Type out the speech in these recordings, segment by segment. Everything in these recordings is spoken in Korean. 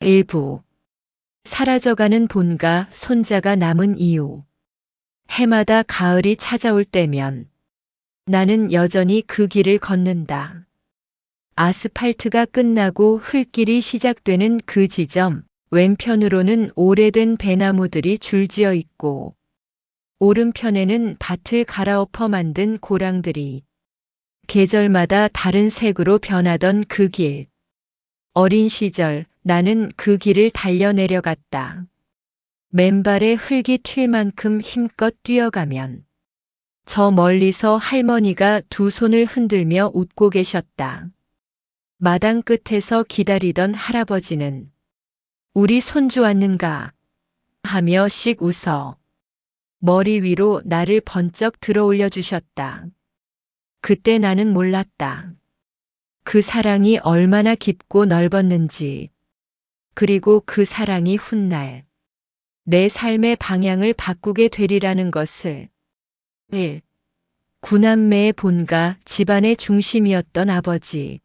일부. 사라져가는 본가 손자가 남은 이유. 해마다 가을이 찾아올 때면 나는 여전히 그 길을 걷는다. 아스팔트가 끝나고 흙길이 시작되는 그 지점, 왼편으로는 오래된 배나무들이 줄지어 있고, 오른편에는 밭을 갈아엎어 만든 고랑들이 계절마다 다른 색으로 변하던 그 길. 어린 시절 나는 그 길을 달려 내려갔다. 맨발에 흙이 튈 만큼 힘껏 뛰어가면 저 멀리서 할머니가 두 손을 흔들며 웃고 계셨다. 마당 끝에서 기다리던 할아버지는 우리 손주 왔는가 하며 씩 웃어 머리 위로 나를 번쩍 들어 올려 주셨다. 그때 나는 몰랐다. 그 사랑이 얼마나 깊고 넓었는지, 그리고 그 사랑이 훗날 내 삶의 방향을 바꾸게 되리라는 것을. 1. 구남매의 본가 집안의 중심이었던 아버지.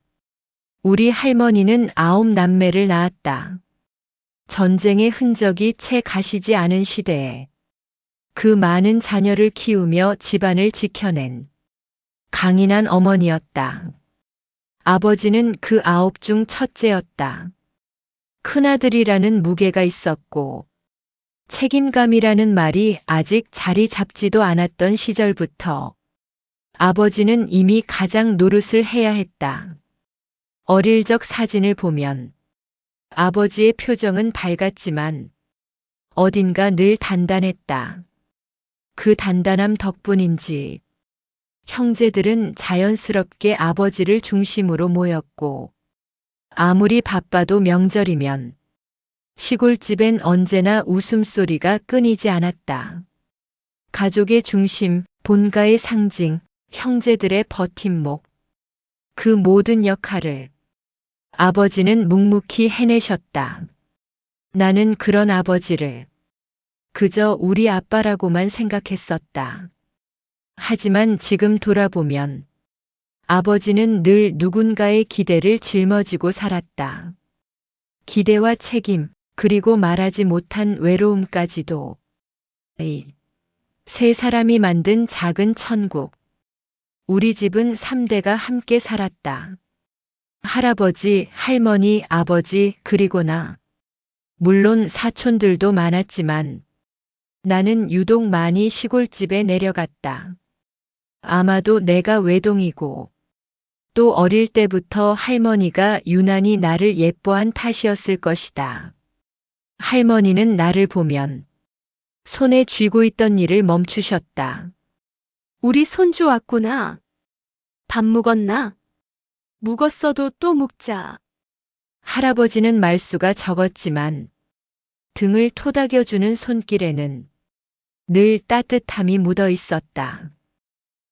우리 할머니는 9남매를 낳았다. 전쟁의 흔적이 채 가시지 않은 시대에 그 많은 자녀를 키우며 집안을 지켜낸 강인한 어머니였다. 아버지는 그 9 중 첫째였다. 큰아들이라는 무게가 있었고 책임감이라는 말이 아직 자리 잡지도 않았던 시절부터 아버지는 이미 가장 노릇을 해야 했다. 어릴 적 사진을 보면 아버지의 표정은 밝았지만 어딘가 늘 단단했다. 그 단단함 덕분인지 형제들은 자연스럽게 아버지를 중심으로 모였고 아무리 바빠도 명절이면 시골집엔 언제나 웃음소리가 끊이지 않았다. 가족의 중심, 본가의 상징, 형제들의 버팀목. 그 모든 역할을 아버지는 묵묵히 해내셨다. 나는 그런 아버지를 그저 우리 아빠라고만 생각했었다. 하지만 지금 돌아보면 아버지는 늘 누군가의 기대를 짊어지고 살았다. 기대와 책임, 그리고 말하지 못한 외로움까지도. 세 사람이 만든 작은 천국. 우리 집은 3대가 함께 살았다. 할아버지, 할머니, 아버지, 그리고 나. 물론 사촌들도 많았지만 나는 유독 많이 시골집에 내려갔다. 아마도 내가 외동이고 또 어릴 때부터 할머니가 유난히 나를 예뻐한 탓이었을 것이다. 할머니는 나를 보면 손에 쥐고 있던 일을 멈추셨다. 우리 손주 왔구나. 밥 묵었나? 묵었어도 또 묵자. 할아버지는 말수가 적었지만 등을 토닥여주는 손길에는 늘 따뜻함이 묻어 있었다.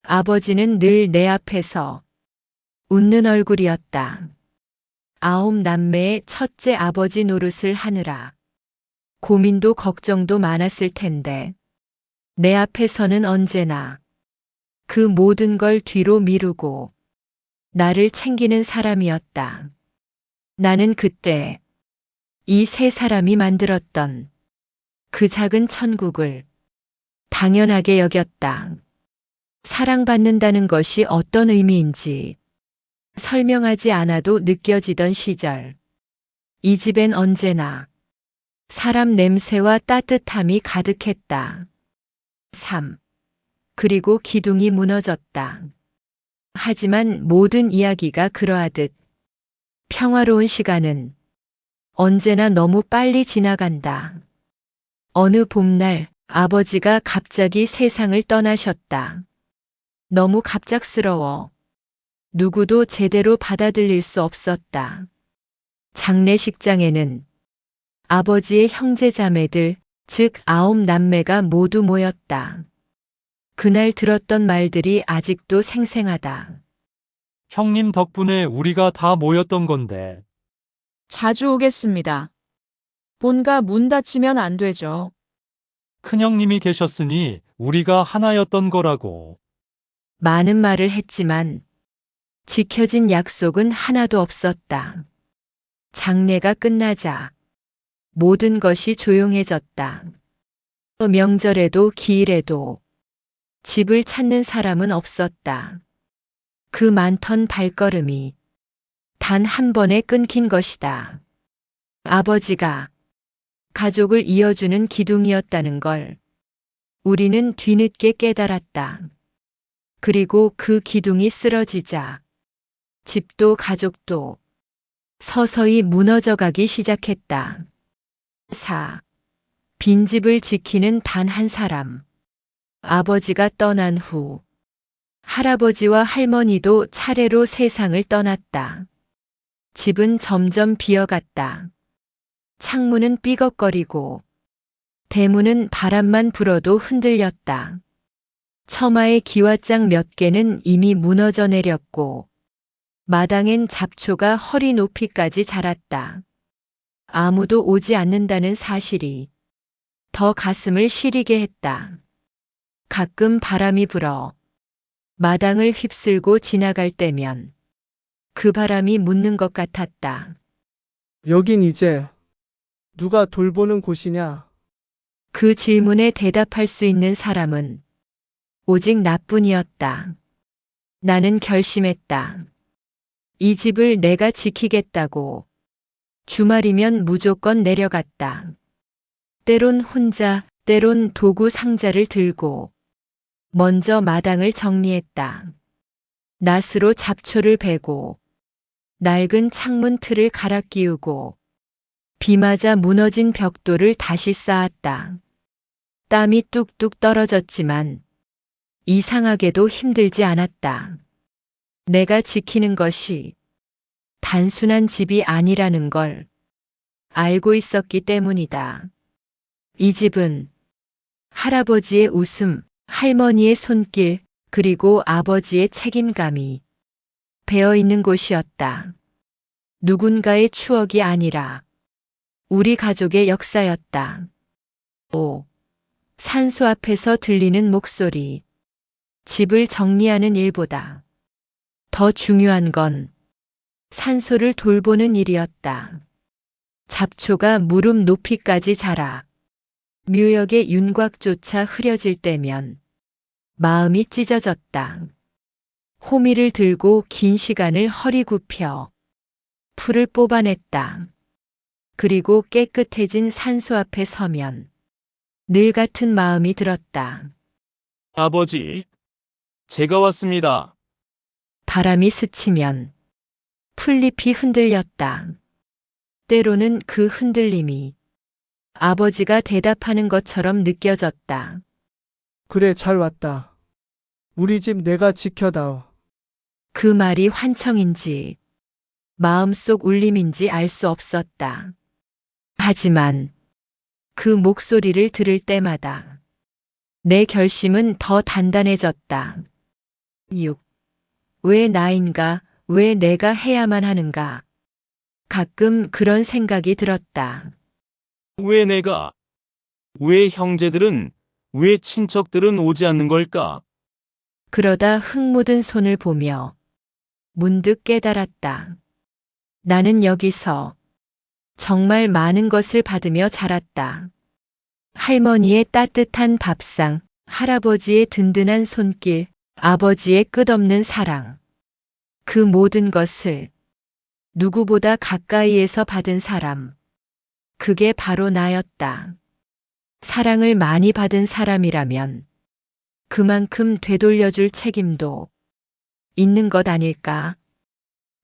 아버지는 늘 내 앞에서 웃는 얼굴이었다. 9남매의 첫째 아버지 노릇을 하느라 고민도 걱정도 많았을 텐데 내 앞에서는 언제나 그 모든 걸 뒤로 미루고 나를 챙기는 사람이었다. 나는 그때 이 세 사람이 만들었던 그 작은 천국을 당연하게 여겼다. 사랑받는다는 것이 어떤 의미인지 설명하지 않아도 느껴지던 시절. 이 집엔 언제나 사람 냄새와 따뜻함이 가득했다. 3. 그리고 기둥이 무너졌다. 하지만 모든 이야기가 그러하듯 평화로운 시간은 언제나 너무 빨리 지나간다. 어느 봄날 아버지가 갑자기 세상을 떠나셨다. 너무 갑작스러워 누구도 제대로 받아들일 수 없었다. 장례식장에는 아버지의 형제자매들, 즉 9남매가 모두 모였다. 그날 들었던 말들이 아직도 생생하다. 형님 덕분에 우리가 다 모였던 건데. 자주 오겠습니다. 본가 문 닫히면 안 되죠. 큰형님이 계셨으니 우리가 하나였던 거라고. 많은 말을 했지만 지켜진 약속은 하나도 없었다. 장례가 끝나자 모든 것이 조용해졌다. 명절에도 기일에도 집을 찾는 사람은 없었다. 그 많던 발걸음이 단 한 번에 끊긴 것이다. 아버지가 가족을 이어주는 기둥이었다는 걸 우리는 뒤늦게 깨달았다. 그리고 그 기둥이 쓰러지자 집도 가족도 서서히 무너져가기 시작했다. 4. 빈집을 지키는 단 한 사람. 아버지가 떠난 후 할아버지와 할머니도 차례로 세상을 떠났다. 집은 점점 비어갔다. 창문은 삐걱거리고 대문은 바람만 불어도 흔들렸다. 처마의 기와장 몇 개는 이미 무너져 내렸고 마당엔 잡초가 허리 높이까지 자랐다. 아무도 오지 않는다는 사실이 더 가슴을 시리게 했다. 가끔 바람이 불어 마당을 휩쓸고 지나갈 때면 그 바람이 묻는 것 같았다. 여긴 이제 누가 돌보는 곳이냐? 그 질문에 대답할 수 있는 사람은 오직 나뿐이었다. 나는 결심했다. 이 집을 내가 지키겠다고. 주말이면 무조건 내려갔다. 때론 혼자, 때론 도구 상자를 들고 먼저 마당을 정리했다. 낫으로 잡초를 베고 낡은 창문 틀을 갈아 끼우고 비 맞아 무너진 벽돌을 다시 쌓았다. 땀이 뚝뚝 떨어졌지만 이상하게도 힘들지 않았다. 내가 지키는 것이 단순한 집이 아니라는 걸 알고 있었기 때문이다. 이 집은 할아버지의 웃음, 할머니의 손길, 그리고 아버지의 책임감이 배어 있는 곳이었다. 누군가의 추억이 아니라 우리 가족의 역사였다. 5. 산소 앞에서 들리는 목소리. 집을 정리하는 일보다 더 중요한 건 산소를 돌보는 일이었다. 잡초가 무릎 높이까지 자라 묘역의 윤곽조차 흐려질 때면 마음이 찢어졌다. 호미를 들고 긴 시간을 허리 굽혀 풀을 뽑아냈다. 그리고 깨끗해진 산소 앞에 서면 늘 같은 마음이 들었다. 아버지, 제가 왔습니다. 바람이 스치면 풀잎이 흔들렸다. 때로는 그 흔들림이 아버지가 대답하는 것처럼 느껴졌다. 그래, 잘 왔다. 우리 집 내가 지켜다오. 그 말이 환청인지 마음속 울림인지 알 수 없었다. 하지만 그 목소리를 들을 때마다 내 결심은 더 단단해졌다. 6. 왜 나인가? 왜 내가 해야만 하는가? 가끔 그런 생각이 들었다. 왜 내가? 왜 형제들은, 왜 친척들은 오지 않는 걸까? 그러다 흙 묻은 손을 보며 문득 깨달았다. 나는 여기서 정말 많은 것을 받으며 자랐다. 할머니의 따뜻한 밥상, 할아버지의 든든한 손길, 아버지의 끝없는 사랑. 그 모든 것을 누구보다 가까이에서 받은 사람. 그게 바로 나였다. 사랑을 많이 받은 사람이라면 그만큼 되돌려줄 책임도 있는 것 아닐까?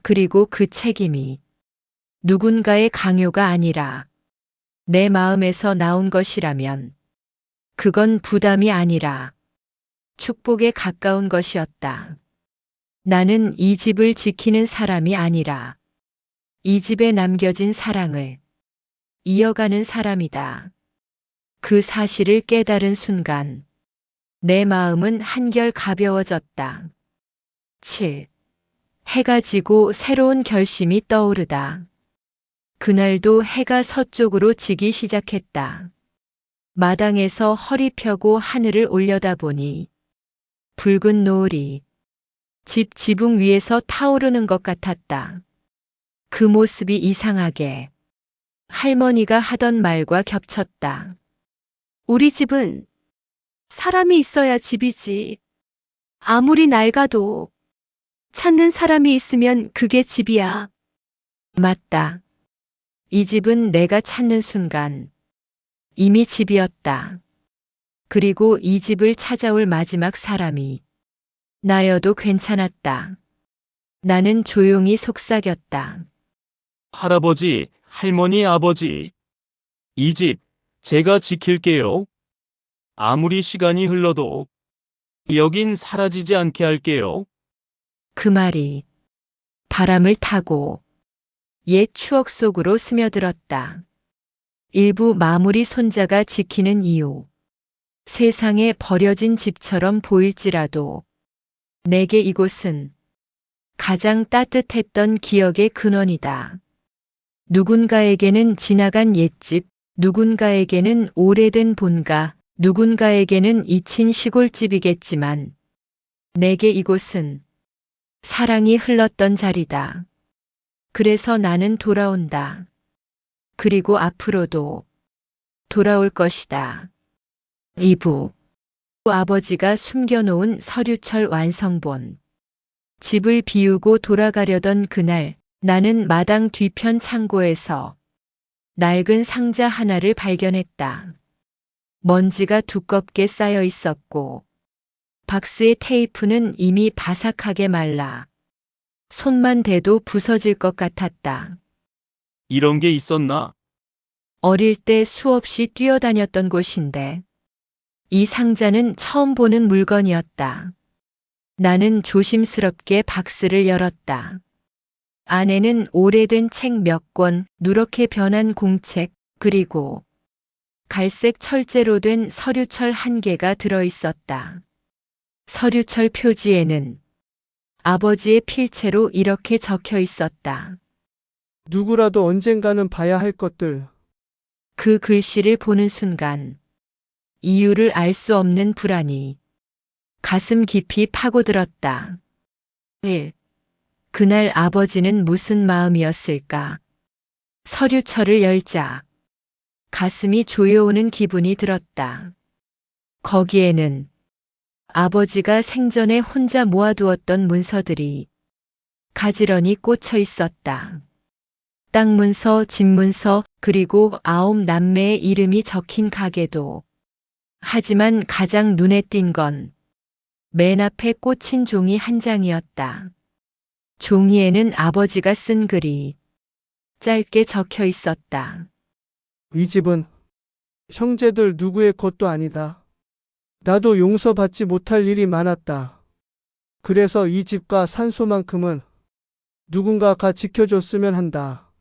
그리고 그 책임이 누군가의 강요가 아니라 내 마음에서 나온 것이라면 그건 부담이 아니라 축복에 가까운 것이었다. 나는 이 집을 지키는 사람이 아니라 이 집에 남겨진 사랑을 이어가는 사람이다. 그 사실을 깨달은 순간 내 마음은 한결 가벼워졌다. 7. 해가 지고 새로운 결심이 떠오르다. 그날도 해가 서쪽으로 지기 시작했다. 마당에서 허리 펴고 하늘을 올려다보니 붉은 노을이 집 지붕 위에서 타오르는 것 같았다. 그 모습이 이상하게 할머니가 하던 말과 겹쳤다. 우리 집은 사람이 있어야 집이지. 아무리 낡아도 찾는 사람이 있으면 그게 집이야. 맞다. 이 집은 내가 찾는 순간 이미 집이었다. 그리고 이 집을 찾아올 마지막 사람이 나여도 괜찮았다. 나는 조용히 속삭였다. 할아버지, 할머니, 아버지. 이 집 제가 지킬게요. 아무리 시간이 흘러도 여긴 사라지지 않게 할게요. 그 말이 바람을 타고 옛 추억 속으로 스며들었다. 일부 마무리 손자가 지키는 이유. 세상에 버려진 집처럼 보일지라도 내게 이곳은 가장 따뜻했던 기억의 근원이다. 누군가에게는 지나간 옛집, 누군가에게는 오래된 본가, 누군가에게는 잊힌 시골집이겠지만 내게 이곳은 사랑이 흘렀던 자리다. 그래서 나는 돌아온다. 그리고 앞으로도 돌아올 것이다. 2부. 아버지가 숨겨놓은 서류철 완성본. 집을 비우고 돌아가려던 그날, 나는 마당 뒤편 창고에서 낡은 상자 하나를 발견했다. 먼지가 두껍게 쌓여 있었고, 박스의 테이프는 이미 바삭하게 말라 손만 대도 부서질 것 같았다. 이런 게 있었나? 어릴 때 수없이 뛰어다녔던 곳인데 이 상자는 처음 보는 물건이었다. 나는 조심스럽게 박스를 열었다. 안에는 오래된 책 몇 권, 누렇게 변한 공책, 그리고 갈색 철제로 된 서류철 한 개가 들어 있었다. 서류철 표지에는 아버지의 필체로 이렇게 적혀 있었다. 누구라도 언젠가는 봐야 할 것들. 그 글씨를 보는 순간 이유를 알 수 없는 불안이 가슴 깊이 파고들었다. 1. 그날 아버지는 무슨 마음이었을까? 서류철을 열자 가슴이 조여오는 기분이 들었다. 거기에는 아버지가 생전에 혼자 모아두었던 문서들이 가지런히 꽂혀 있었다. 땅 문서, 집 문서, 그리고 9 남매의 이름이 적힌 가게도. 하지만 가장 눈에 띈 건 맨 앞에 꽂힌 종이 한 장이었다. 종이에는 아버지가 쓴 글이 짧게 적혀 있었다. 이 집은 형제들 누구의 것도 아니다. 나도 용서받지 못할 일이 많았다. 그래서 이 집과 산소만큼은 누군가가 지켜줬으면 한다.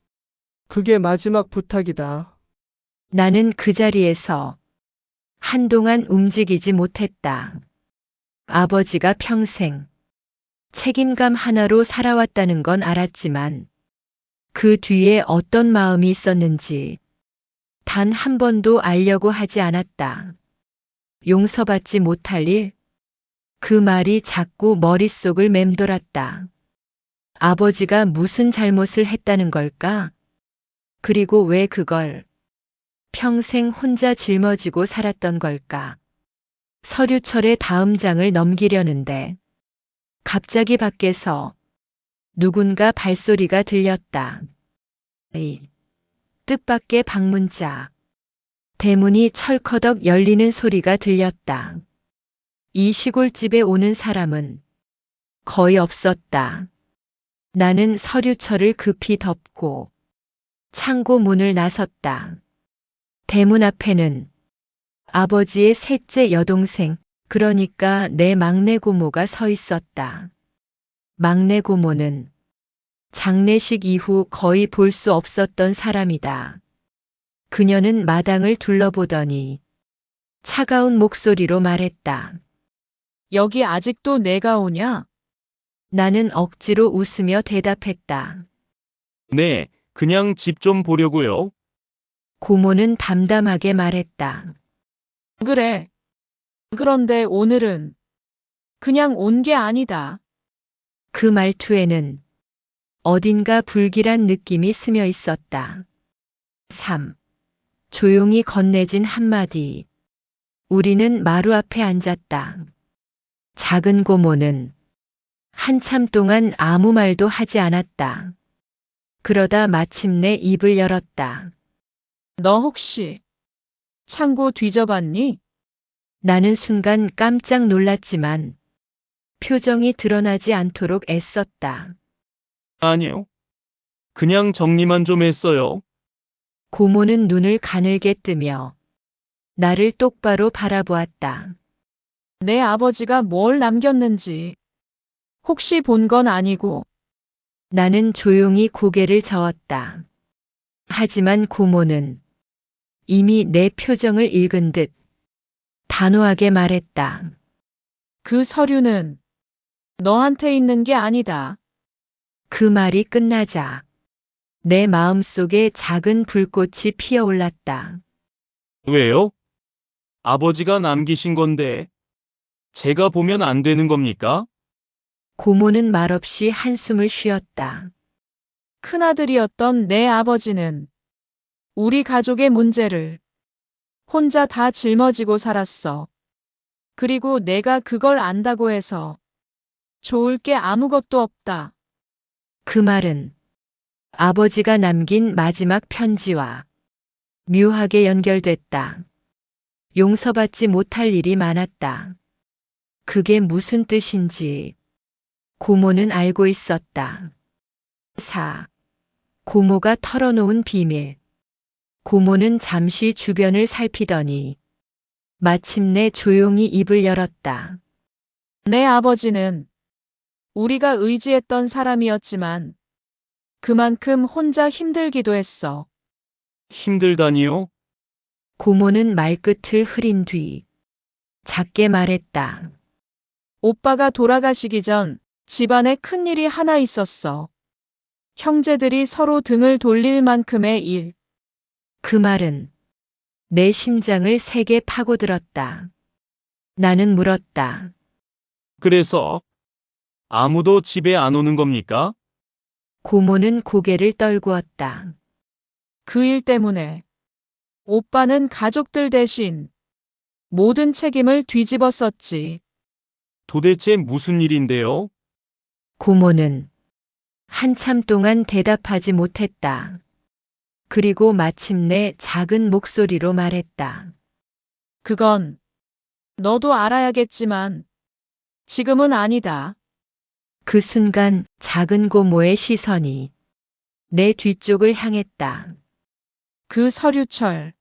그게 마지막 부탁이다. 나는 그 자리에서 한동안 움직이지 못했다. 아버지가 평생 책임감 하나로 살아왔다는 건 알았지만 그 뒤에 어떤 마음이 있었는지 단 한 번도 알려고 하지 않았다. 용서받지 못할 일? 그 말이 자꾸 머릿속을 맴돌았다. 아버지가 무슨 잘못을 했다는 걸까? 그리고 왜 그걸 평생 혼자 짊어지고 살았던 걸까? 서류철의 다음 장을 넘기려는데 갑자기 밖에서 누군가 발소리가 들렸다. 뜻밖의 방문자. 대문이 철커덕 열리는 소리가 들렸다. 이 시골집에 오는 사람은 거의 없었다. 나는 서류철을 급히 덮고 창고 문을 나섰다. 대문 앞에는 아버지의 셋째 여동생, 그러니까 내 막내 고모가 서 있었다. 막내 고모는 장례식 이후 거의 볼 수 없었던 사람이다. 그녀는 마당을 둘러보더니 차가운 목소리로 말했다. 여기 아직도 내가 오냐? 나는 억지로 웃으며 대답했다. 네, 그냥 집 좀 보려고요. 고모는 담담하게 말했다. 그래. 그런데 오늘은 그냥 온 게 아니다. 그 말투에는 어딘가 불길한 느낌이 스며 있었다. 3. 조용히 건네진 한마디. 우리는 마루 앞에 앉았다. 작은 고모는 한참 동안 아무 말도 하지 않았다. 그러다 마침내 입을 열었다. 너 혹시 창고 뒤져봤니? 나는 순간 깜짝 놀랐지만 표정이 드러나지 않도록 애썼다. 아니요. 그냥 정리만 좀 했어요. 고모는 눈을 가늘게 뜨며 나를 똑바로 바라보았다. 내 아버지가 뭘 남겼는지 혹시 본 건 아니고. 나는 조용히 고개를 저었다. 하지만 고모는 이미 내 표정을 읽은 듯 단호하게 말했다. 그 서류는 너한테 있는 게 아니다. 그 말이 끝나자 내 마음속에 작은 불꽃이 피어올랐다. 왜요? 아버지가 남기신 건데 제가 보면 안 되는 겁니까? 고모는 말없이 한숨을 쉬었다. 큰아들이었던 내 아버지는 우리 가족의 문제를 혼자 다 짊어지고 살았어. 그리고 내가 그걸 안다고 해서 좋을 게 아무것도 없다. 그 말은 아버지가 남긴 마지막 편지와 묘하게 연결됐다. 용서받지 못할 일이 많았다. 그게 무슨 뜻인지 고모는 알고 있었다. 4. 고모가 털어놓은 비밀. 고모는 잠시 주변을 살피더니 마침내 조용히 입을 열었다. 내 아버지는 우리가 의지했던 사람이었지만 그만큼 혼자 힘들기도 했어. 힘들다니요? 고모는 말끝을 흐린 뒤 작게 말했다. 오빠가 돌아가시기 전 집안에 큰일이 하나 있었어. 형제들이 서로 등을 돌릴 만큼의 일. 그 말은 내 심장을 세게 파고들었다. 나는 물었다. 그래서 아무도 집에 안 오는 겁니까? 고모는 고개를 떨구었다. 그 일 때문에 오빠는 가족들 대신 모든 책임을 뒤집었었지. 도대체 무슨 일인데요? 고모는 한참 동안 대답하지 못했다. 그리고 마침내 작은 목소리로 말했다. 그건 너도 알아야겠지만 지금은 아니다. 그 순간 작은 고모의 시선이 내 뒤쪽을 향했다. 그 서류철.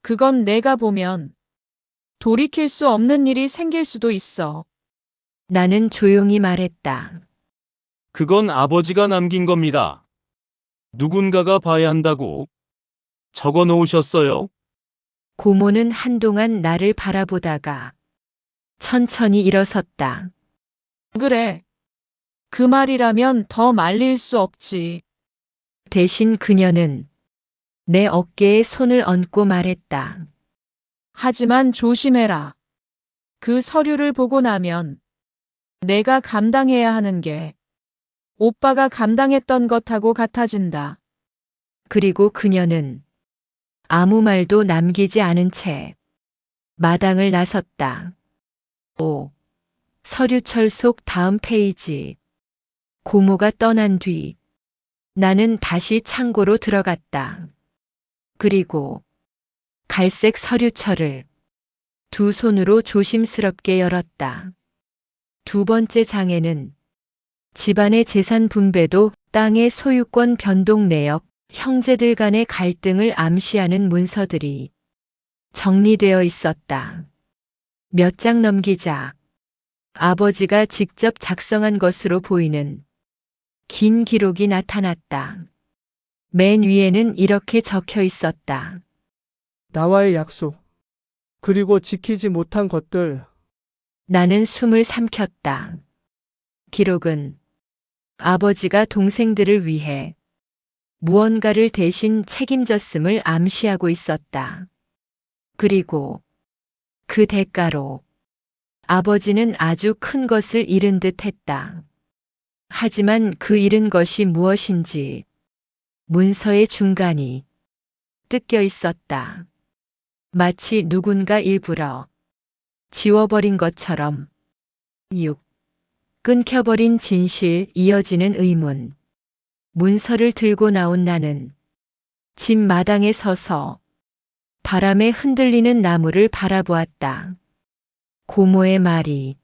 그건 내가 보면 돌이킬 수 없는 일이 생길 수도 있어. 나는 조용히 말했다. 그건 아버지가 남긴 겁니다. 누군가가 봐야 한다고 적어 놓으셨어요. 고모는 한동안 나를 바라보다가 천천히 일어섰다. 그래. 그 말이라면 더 말릴 수 없지. 대신 그녀는 내 어깨에 손을 얹고 말했다. 하지만 조심해라. 그 서류를 보고 나면 내가 감당해야 하는 게 오빠가 감당했던 것하고 같아진다. 그리고 그녀는 아무 말도 남기지 않은 채 마당을 나섰다. 5. 서류철 속 다음 페이지. 고모가 떠난 뒤 나는 다시 창고로 들어갔다. 그리고 갈색 서류철을 두 손으로 조심스럽게 열었다. 두 번째 장에는 집안의 재산 분배도 땅의 소유권 변동 내역, 형제들 간의 갈등을 암시하는 문서들이 정리되어 있었다. 몇 장 넘기자 아버지가 직접 작성한 것으로 보이는 긴 기록이 나타났다. 맨 위에는 이렇게 적혀 있었다. 나와의 약속. 그리고 지키지 못한 것들. 나는 숨을 삼켰다. 기록은 아버지가 동생들을 위해 무언가를 대신 책임졌음을 암시하고 있었다. 그리고 그 대가로 아버지는 아주 큰 것을 잃은 듯 했다. 하지만 그 잃은 것이 무엇인지 문서의 중간이 뜯겨 있었다. 마치 누군가 일부러 지워버린 것처럼. 6. 끊겨버린 진실, 이어지는 의문. 문서를 들고 나온 나는 집 마당에 서서 바람에 흔들리는 나무를 바라보았다. 고모의 말이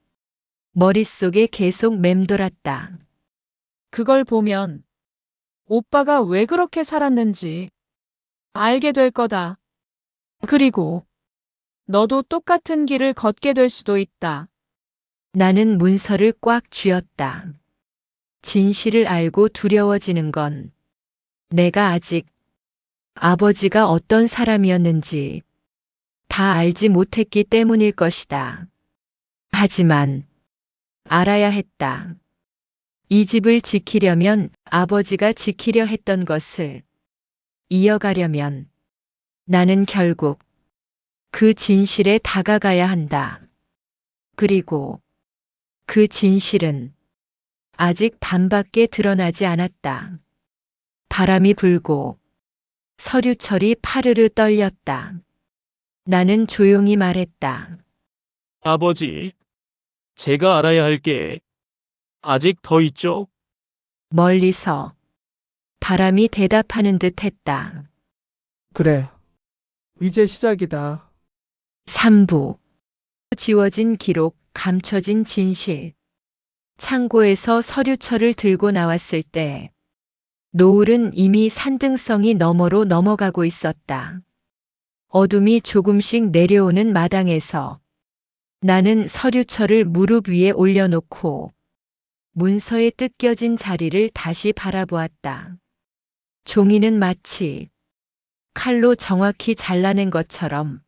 머릿속에 계속 맴돌았다. 그걸 보면 오빠가 왜 그렇게 살았는지 알게 될 거다. 그리고 너도 똑같은 길을 걷게 될 수도 있다. 나는 문서를 꽉 쥐었다. 진실을 알고 두려워지는 건 내가 아직 아버지가 어떤 사람이었는지 다 알지 못했기 때문일 것이다. 하지만 알아야 했다. 이 집을 지키려면, 아버지가 지키려 했던 것을 이어가려면 나는 결국 그 진실에 다가가야 한다. 그리고 그 진실은 아직 반밖에 드러나지 않았다. 바람이 불고 서류철이 파르르 떨렸다. 나는 조용히 말했다. 아버지, 제가 알아야 할 게 아직 더 있죠? 멀리서 바람이 대답하는 듯 했다. 그래. 이제 시작이다. 3부. 지워진 기록, 감춰진 진실. 창고에서 서류철을 들고 나왔을 때 노을은 이미 산등성이 너머로 넘어가고 있었다. 어둠이 조금씩 내려오는 마당에서 나는 서류철을 무릎 위에 올려놓고 문서에 뜯겨진 자리를 다시 바라보았다. 종이는 마치 칼로 정확히 잘라낸 것처럼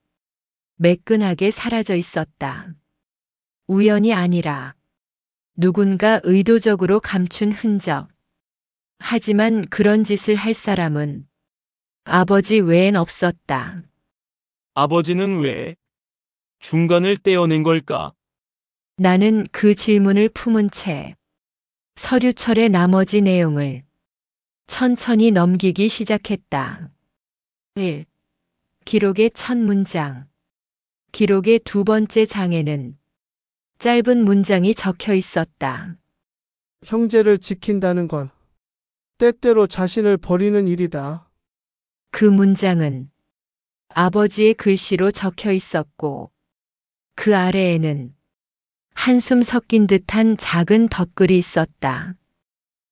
매끈하게 사라져 있었다. 우연이 아니라 누군가 의도적으로 감춘 흔적. 하지만 그런 짓을 할 사람은 아버지 외엔 없었다. 아버지는 왜 중간을 떼어낸 걸까? 나는 그 질문을 품은 채 서류철의 나머지 내용을 천천히 넘기기 시작했다. 1. 기록의 첫 문장. 기록의 두 번째 장에는 짧은 문장이 적혀 있었다. 형제를 지킨다는 건 때때로 자신을 버리는 일이다. 그 문장은 아버지의 글씨로 적혀 있었고 그 아래에는 한숨 섞인 듯한 작은 덧글이 있었다.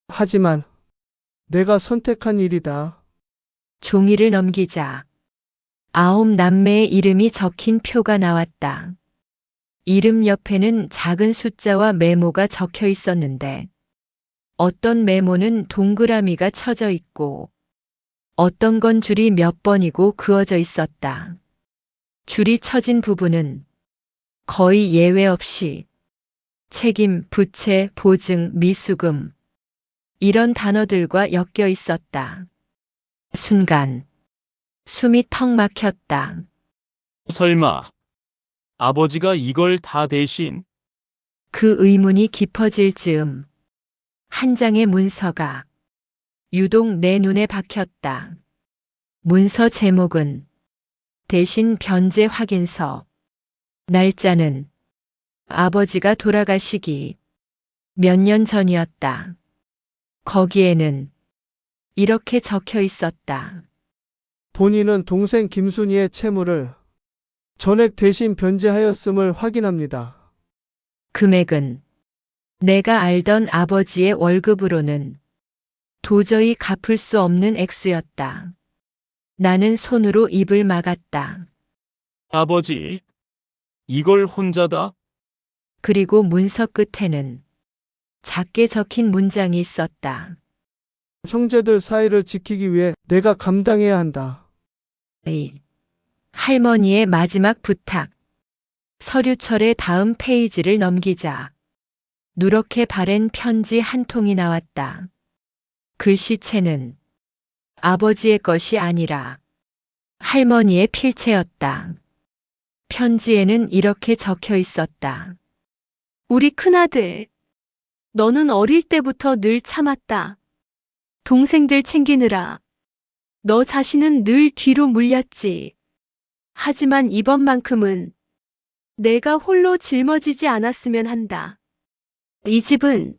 하지만 내가 선택한 일이다. 종이를 넘기자 9 남매의 이름이 적힌 표가 나왔다. 이름 옆에는 작은 숫자와 메모가 적혀 있었는데 어떤 메모는 동그라미가 쳐져 있고 어떤 건 줄이 몇 번이고 그어져 있었다. 줄이 쳐진 부분은 거의 예외 없이 책임, 부채, 보증, 미수금 이런 단어들과 엮여 있었다. 순간 숨이 턱 막혔다. 설마 아버지가 이걸 다 대신 그 의문이 깊어질 즈음 한 장의 문서가 유독 내 눈에 박혔다. 문서 제목은 대신 변제 확인서. 날짜는 아버지가 돌아가시기 몇 년 전이었다. 거기에는 이렇게 적혀 있었다. 본인은 동생 김순희의 채무를 전액 대신 변제하였음을 확인합니다. 금액은 내가 알던 아버지의 월급으로는 도저히 갚을 수 없는 액수였다. 나는 손으로 입을 막았다. 아버지, 이걸 혼자다? 그리고 문서 끝에는 작게 적힌 문장이 있었다. 형제들 사이를 지키기 위해 내가 감당해야 한다. 이 할머니의 마지막 부탁. 서류철의 다음 페이지를 넘기자 누렇게 바랜 편지 한 통이 나왔다. 글씨체는 아버지의 것이 아니라 할머니의 필체였다. 편지에는 이렇게 적혀 있었다. 우리 큰아들, 너는 어릴 때부터 늘 참았다. 동생들 챙기느라 너 자신은 늘 뒤로 물렸지. 하지만 이번만큼은 내가 홀로 짊어지지 않았으면 한다. 이 집은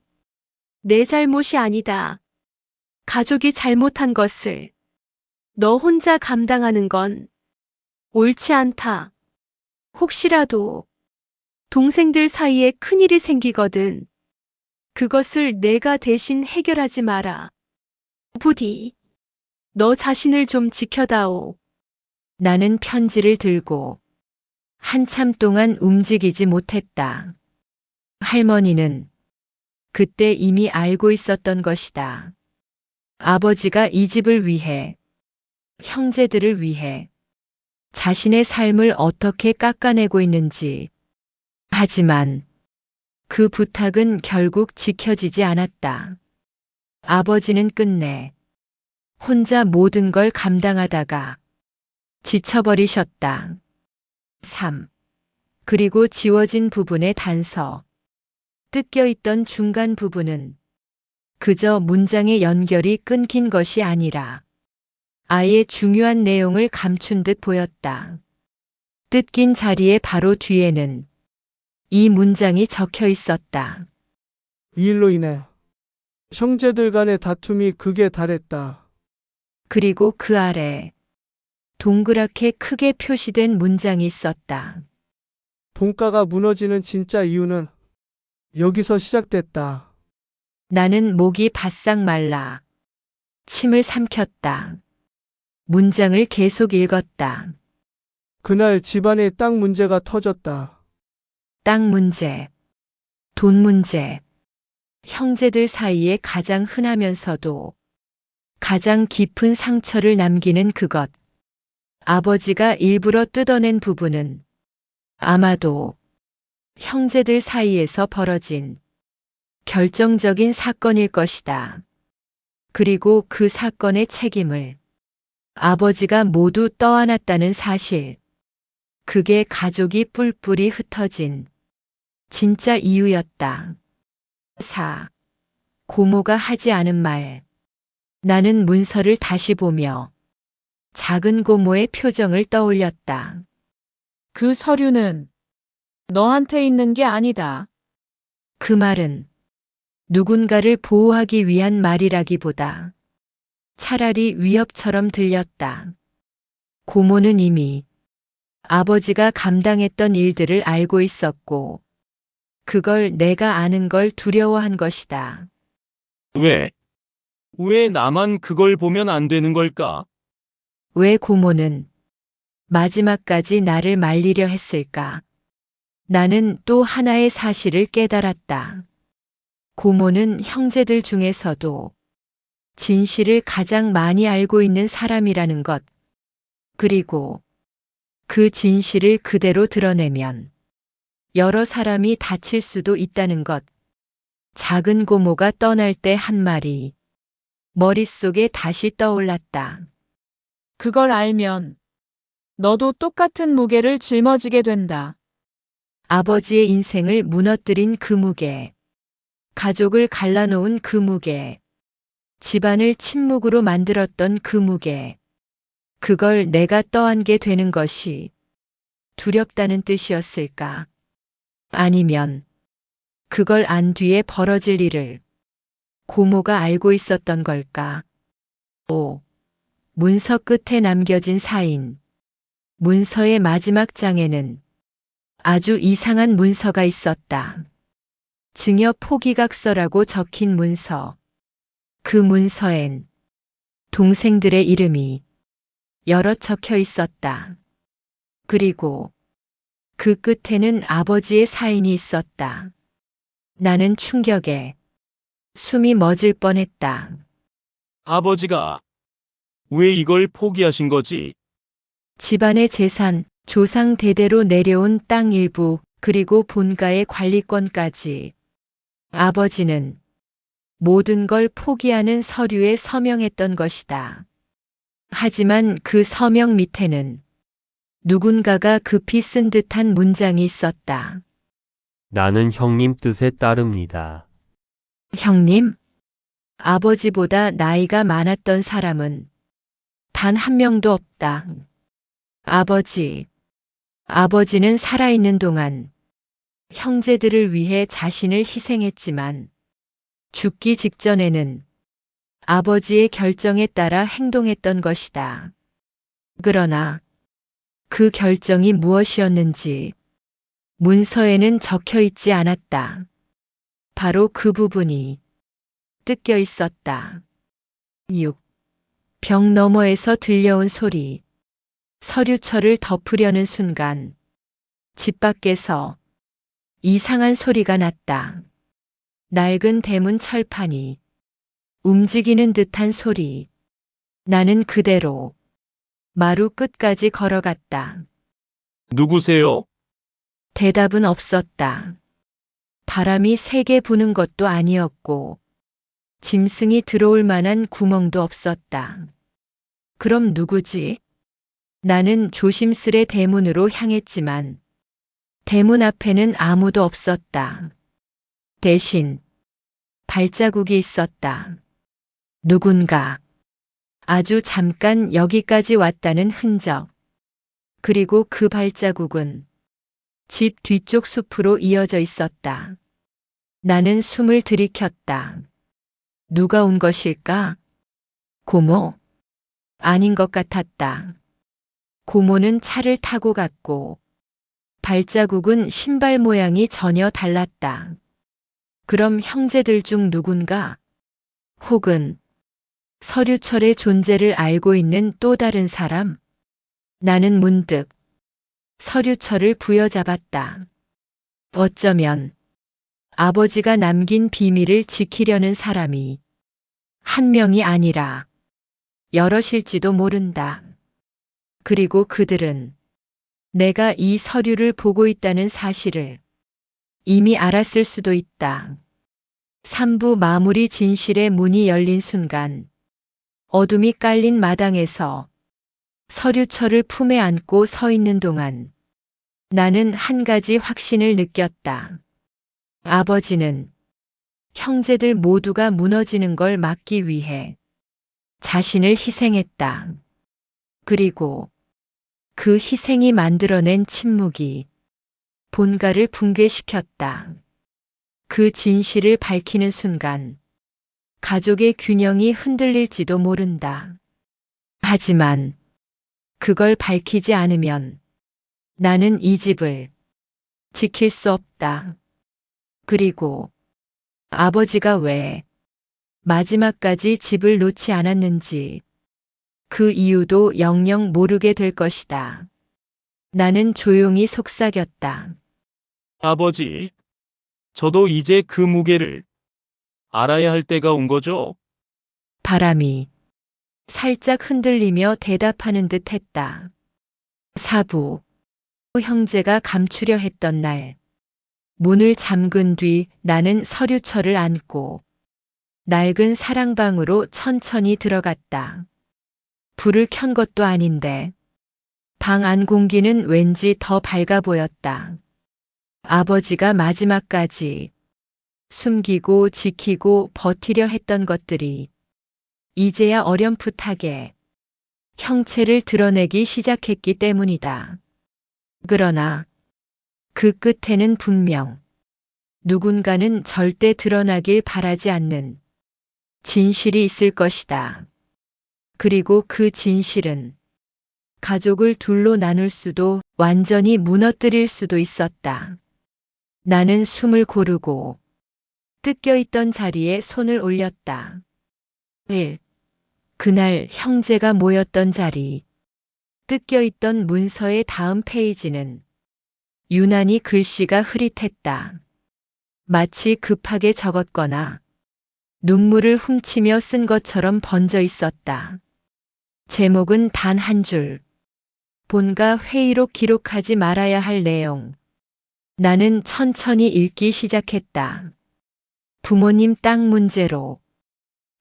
내 잘못이 아니다. 가족이 잘못한 것을 너 혼자 감당하는 건 옳지 않다. 혹시라도 동생들 사이에 큰일이 생기거든. 그것을 내가 대신 해결하지 마라. 부디 너 자신을 좀 지켜다오. 나는 편지를 들고 한참 동안 움직이지 못했다. 할머니는 그때 이미 알고 있었던 것이다. 아버지가 이 집을 위해, 형제들을 위해 자신의 삶을 어떻게 깎아내고 있는지. 하지만 그 부탁은 결국 지켜지지 않았다. 아버지는 끝내 혼자 모든 걸 감당하다가 지쳐버리셨다. 3. 그리고 지워진 부분의 단서. 뜯겨있던 중간 부분은 그저 문장의 연결이 끊긴 것이 아니라 아예 중요한 내용을 감춘 듯 보였다. 뜯긴 자리의 바로 뒤에는 이 문장이 적혀 있었다. 이 일로 인해 형제들 간의 다툼이 극에 달했다. 그리고 그 아래 동그랗게 크게 표시된 문장이 있었다. 본가가 무너지는 진짜 이유는 여기서 시작됐다. 나는 목이 바싹 말라 침을 삼켰다. 문장을 계속 읽었다. 그날 집안에 땅 문제가 터졌다. 땅 문제, 돈 문제, 형제들 사이에 가장 흔하면서도 가장 깊은 상처를 남기는 그것. 아버지가 일부러 뜯어낸 부분은 아마도 형제들 사이에서 벌어진 결정적인 사건일 것이다. 그리고 그 사건의 책임을 아버지가 모두 떠안았다는 사실. 그게 가족이 뿔뿔이 흩어진 진짜 이유였다. 4. 고모가 하지 않은 말. 나는 문서를 다시 보며 작은 고모의 표정을 떠올렸다. 그 서류는 너한테 있는 게 아니다. 그 말은 누군가를 보호하기 위한 말이라기보다 차라리 위협처럼 들렸다. 고모는 이미 아버지가 감당했던 일들을 알고 있었고, 그걸 내가 아는 걸 두려워한 것이다. 왜? 왜 나만 그걸 보면 안 되는 걸까? 왜 고모는 마지막까지 나를 말리려 했을까? 나는 또 하나의 사실을 깨달았다. 고모는 형제들 중에서도 진실을 가장 많이 알고 있는 사람이라는 것. 그리고 그 진실을 그대로 드러내면 여러 사람이 다칠 수도 있다는 것. 작은 고모가 떠날 때 한 말이 머릿속에 다시 떠올랐다. 그걸 알면 너도 똑같은 무게를 짊어지게 된다. 아버지의 인생을 무너뜨린 그 무게, 가족을 갈라놓은 그 무게, 집안을 침묵으로 만들었던 그 무게, 그걸 내가 떠안게 되는 것이 두렵다는 뜻이었을까? 아니면 그걸 안 뒤에 벌어질 일을 고모가 알고 있었던 걸까? 5. 문서 끝에 남겨진 사인. 문서의 마지막 장에는 아주 이상한 문서가 있었다. 증여 포기각서라고 적힌 문서. 그 문서엔 동생들의 이름이 여러 적혀 있었다. 그리고 그 끝에는 아버지의 사인이 있었다. 나는 충격에 숨이 멎을 뻔했다. 아버지가 왜 이걸 포기하신 거지? 집안의 재산, 조상 대대로 내려온 땅 일부, 그리고 본가의 관리권까지. 아버지는 모든 걸 포기하는 서류에 서명했던 것이다. 하지만 그 서명 밑에는 누군가가 급히 쓴 듯한 문장이 있었다. 나는 형님 뜻에 따릅니다. 형님? 아버지보다 나이가 많았던 사람은 단 한 명도 없다. 아버지는 살아있는 동안 형제들을 위해 자신을 희생했지만 죽기 직전에는 아버지의 결정에 따라 행동했던 것이다. 그러나 그 결정이 무엇이었는지 문서에는 적혀 있지 않았다. 바로 그 부분이 뜯겨 있었다. 6. 벽 너머에서 들려온 소리. 서류철을 덮으려는 순간 집 밖에서 이상한 소리가 났다. 낡은 대문 철판이 움직이는 듯한 소리. 나는 그대로 마루 끝까지 걸어갔다. 누구세요? 대답은 없었다. 바람이 세게 부는 것도 아니었고 짐승이 들어올 만한 구멍도 없었다. 그럼 누구지? 나는 조심스레 대문으로 향했지만 대문 앞에는 아무도 없었다. 대신 발자국이 있었다. 누군가 아주 잠깐 여기까지 왔다는 흔적. 그리고 그 발자국은 집 뒤쪽 숲으로 이어져 있었다. 나는 숨을 들이켰다. 누가 온 것일까? 고모? 아닌 것 같았다. 고모는 차를 타고 갔고 발자국은 신발 모양이 전혀 달랐다. 그럼 형제들 중 누군가? 혹은 서류철의 존재를 알고 있는 또 다른 사람? 나는 문득 서류철을 부여잡았다. 어쩌면 아버지가 남긴 비밀을 지키려는 사람이 한 명이 아니라 여럿일지도 모른다. 그리고 그들은 내가 이 서류를 보고 있다는 사실을 이미 알았을 수도 있다. 3부 마무리. 진실의 문이 열린 순간 어둠이 깔린 마당에서 서류철을 품에 안고 서 있는 동안 나는 한 가지 확신을 느꼈다. 아버지는 형제들 모두가 무너지는 걸 막기 위해 자신을 희생했다. 그리고 그 희생이 만들어낸 침묵이 본가를 붕괴시켰다. 그 진실을 밝히는 순간 가족의 균형이 흔들릴지도 모른다. 하지만 그걸 밝히지 않으면 나는 이 집을 지킬 수 없다. 그리고 아버지가 왜 마지막까지 집을 놓지 않았는지 그 이유도 영영 모르게 될 것이다. 나는 조용히 속삭였다. 아버지, 저도 이제 그 무게를 알아야 할 때가 온 거죠? 바람이 살짝 흔들리며 대답하는 듯 했다. 4부. 형제가 감추려 했던 날. 문을 잠근 뒤 나는 서류철을 안고 낡은 사랑방으로 천천히 들어갔다. 불을 켠 것도 아닌데 방 안 공기는 왠지 더 밝아 보였다. 아버지가 마지막까지 숨기고 지키고 버티려 했던 것들이 이제야 어렴풋하게 형체를 드러내기 시작했기 때문이다. 그러나 그 끝에는 분명 누군가는 절대 드러나길 바라지 않는 진실이 있을 것이다. 그리고 그 진실은 가족을 둘로 나눌 수도 완전히 무너뜨릴 수도 있었다. 나는 숨을 고르고 뜯겨있던 자리에 손을 올렸다. 1. 그날 형제가 모였던 자리. 뜯겨있던 문서의 다음 페이지는 유난히 글씨가 흐릿했다. 마치 급하게 적었거나 눈물을 훔치며 쓴 것처럼 번져 있었다. 제목은 단 한 줄. 본가 회의록 기록하지 말아야 할 내용. 나는 천천히 읽기 시작했다. 부모님 땅 문제로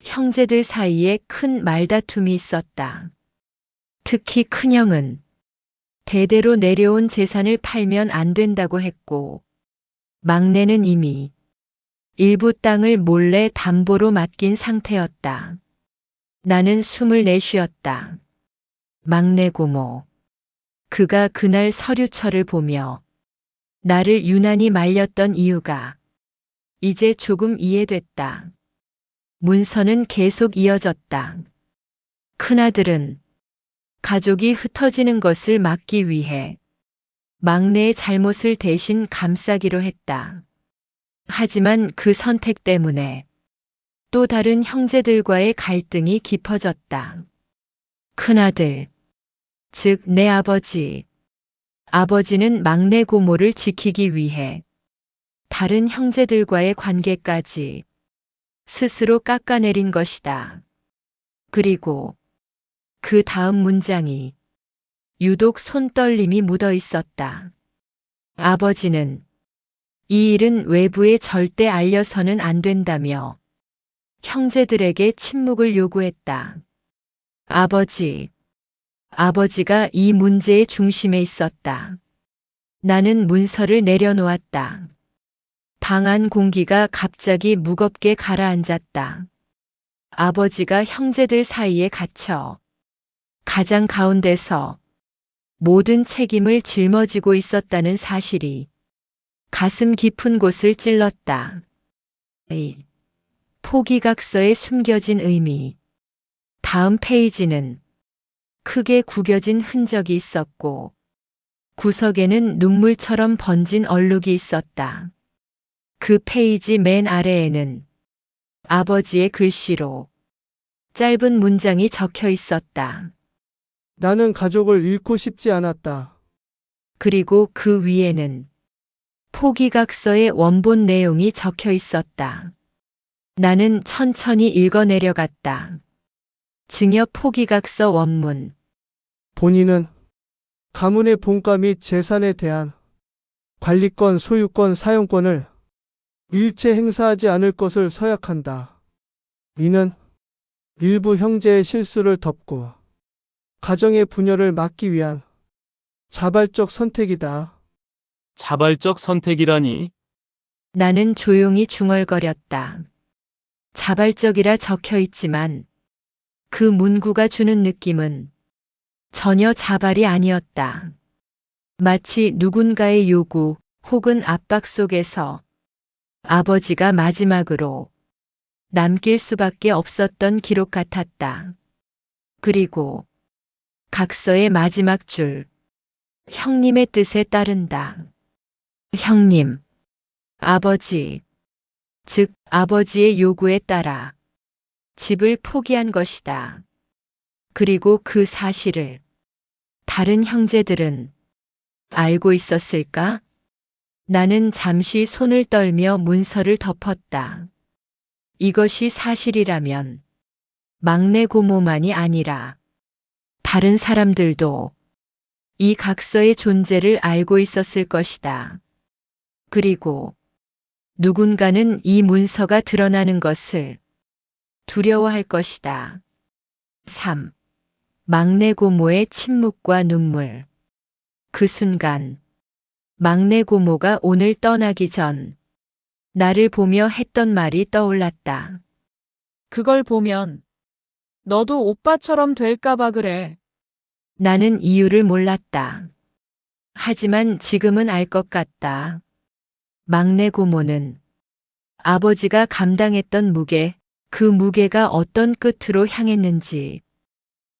형제들 사이에 큰 말다툼이 있었다. 특히 큰형은 대대로 내려온 재산을 팔면 안 된다고 했고, 막내는 이미 일부 땅을 몰래 담보로 맡긴 상태였다. 나는 숨을 내쉬었다. 막내 고모. 그가 그날 서류철을 보며 나를 유난히 말렸던 이유가 이제 조금 이해됐다. 문서는 계속 이어졌다. 큰아들은 가족이 흩어지는 것을 막기 위해 막내의 잘못을 대신 감싸기로 했다. 하지만 그 선택 때문에 또 다른 형제들과의 갈등이 깊어졌다. 큰아들, 즉 내 아버지. 아버지는 막내 고모를 지키기 위해 다른 형제들과의 관계까지 스스로 깎아내린 것이다. 그리고 그 다음 문장이 유독 손떨림이 묻어 있었다. 아버지는 이 일은 외부에 절대 알려서는 안 된다며 형제들에게 침묵을 요구했다. 아버지가 이 문제의 중심에 있었다. 나는 문서를 내려놓았다. 방 안 공기가 갑자기 무겁게 가라앉았다. 아버지가 형제들 사이에 갇혀 가장 가운데서 모든 책임을 짊어지고 있었다는 사실이 가슴 깊은 곳을 찔렀다. 포기각서에 숨겨진 의미. 다음 페이지는 크게 구겨진 흔적이 있었고 구석에는 눈물처럼 번진 얼룩이 있었다. 그 페이지 맨 아래에는 아버지의 글씨로 짧은 문장이 적혀 있었다. 나는 가족을 잃고 싶지 않았다. 그리고 그 위에는 포기각서의 원본 내용이 적혀 있었다. 나는 천천히 읽어 내려갔다. 증여 포기각서 원문. 본인은 가문의 본가 및 재산에 대한 관리권, 소유권, 사용권을 일체 행사하지 않을 것을 서약한다. 이는 일부 형제의 실수를 덮고 가정의 분열을 막기 위한 자발적 선택이다. 자발적 선택이라니. 나는 조용히 중얼거렸다. 자발적이라 적혀 있지만 그 문구가 주는 느낌은 전혀 자발이 아니었다. 마치 누군가의 요구 혹은 압박 속에서 아버지가 마지막으로 남길 수밖에 없었던 기록 같았다. 그리고 각서의 마지막 줄. 형님의 뜻에 따른다. 형님, 아버지, 즉 아버지의 요구에 따라 집을 포기한 것이다. 그리고 그 사실을 다른 형제들은 알고 있었을까? 나는 잠시 손을 떨며 문서를 덮었다. 이것이 사실이라면 막내 고모만이 아니라 다른 사람들도 이 각서의 존재를 알고 있었을 것이다. 그리고 누군가는 이 문서가 드러나는 것을 두려워할 것이다. 3. 막내 고모의 침묵과 눈물. 그 순간 막내 고모가 오늘 떠나기 전 나를 보며 했던 말이 떠올랐다. 그걸 보면 너도 오빠처럼 될까봐 그래. 나는 이유를 몰랐다. 하지만 지금은 알 것 같다. 막내 고모는 아버지가 감당했던 무게, 그 무게가 어떤 끝으로 향했는지